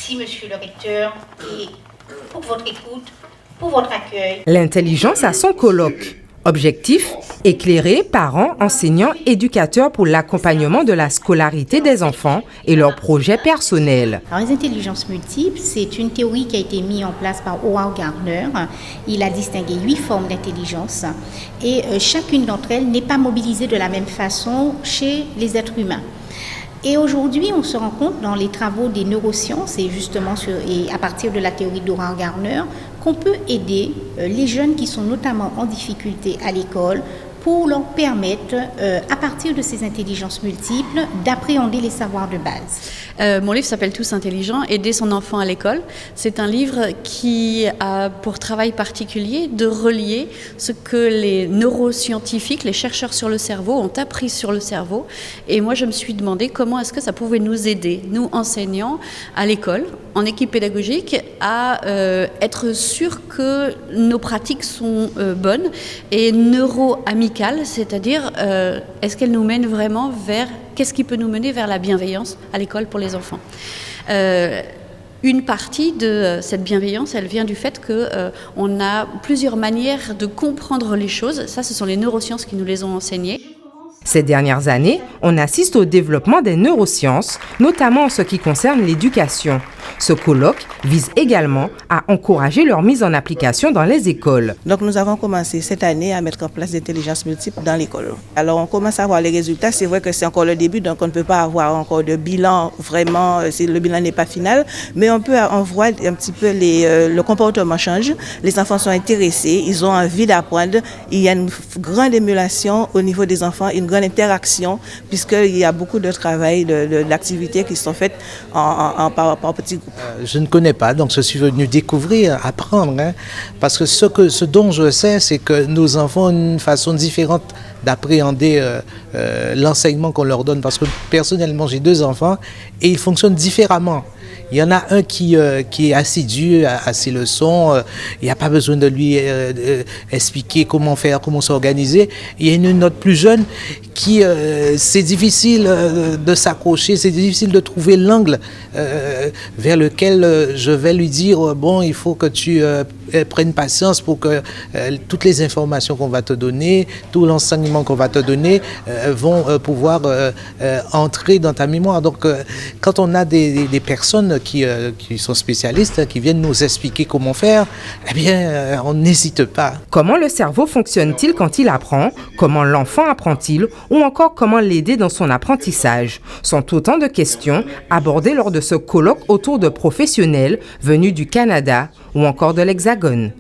Merci, monsieur le recteur, et pour votre écoute, pour votre accueil. L'intelligence à son colloque. Objectif, éclairer parents, enseignants, éducateurs pour l'accompagnement de la scolarité des enfants et leurs projets personnels. Alors, les intelligences multiples, c'est une théorie qui a été mise en place par Howard Gardner. Il a distingué 8 formes d'intelligence et chacune d'entre elles n'est pas mobilisée de la même façon chez les êtres humains. Et aujourd'hui, on se rend compte dans les travaux des neurosciences et justement et à partir de la théorie d'Howard Gardner qu'on peut aider les jeunes qui sont notamment en difficulté à l'école pour leur permettre, à partir de ces intelligences multiples, d'appréhender les savoirs de base. Mon livre s'appelle Tous intelligents, aider son enfant à l'école. C'est un livre qui a pour travail particulier de relier ce que les neuroscientifiques, les chercheurs sur le cerveau ont appris sur le cerveau. Et moi, je me suis demandé comment est-ce que ça pouvait nous aider, nous enseignants, à l'école, en équipe pédagogique, à être sûrs que nos pratiques sont bonnes et neuro-amicales, c'est-à-dire est-ce qu'elles nous mènent vraiment vers... Qu'est-ce qui peut nous mener vers la bienveillance à l'école pour les enfants ? Une partie de cette bienveillance, elle vient du fait qu'on a plusieurs manières de comprendre les choses. Ça, ce sont les neurosciences qui nous les ont enseignées. Ces dernières années, on assiste au développement des neurosciences, notamment en ce qui concerne l'éducation. Ce colloque vise également à encourager leur mise en application dans les écoles. Donc nous avons commencé cette année à mettre en place l'intelligence multiple dans l'école. Alors on commence à voir les résultats. C'est vrai que c'est encore le début, donc on ne peut pas avoir encore de bilan vraiment, le bilan n'est pas final, mais on voit un petit peu le comportement change. Les enfants sont intéressés, ils ont envie d'apprendre. Il y a une grande émulation au niveau des enfants, une grande interaction, puisqu'il y a beaucoup de travail, d'activités qui sont faites par petits groupes. Je ne connais pas, donc je suis venu découvrir, apprendre, parce que ce dont je sais, c'est que nos enfants ont une façon différente d'appréhender l'enseignement qu'on leur donne, parce que personnellement j'ai 2 enfants et ils fonctionnent différemment. Il y en a un qui est assidu à ses leçons, il n'y a pas besoin de lui expliquer comment faire, comment s'organiser. Il y a une autre plus jeune qui, c'est difficile de s'accrocher, c'est difficile de trouver l'angle vers lequel je vais lui dire, bon, il faut que tu prennes patience pour que toutes les informations qu'on va te donner, tout l'enseignement qu'on va te donner vont pouvoir entrer dans ta mémoire. Donc, quand on a des personnes qui sont spécialistes, qui viennent nous expliquer comment faire, eh bien, on n'hésite pas. Comment le cerveau fonctionne-t-il quand il apprend? Comment l'enfant apprend-il? Ou encore comment l'aider dans son apprentissage? Sont autant de questions abordées lors de ce colloque autour de professionnels venus du Canada ou encore de l'Hexagone.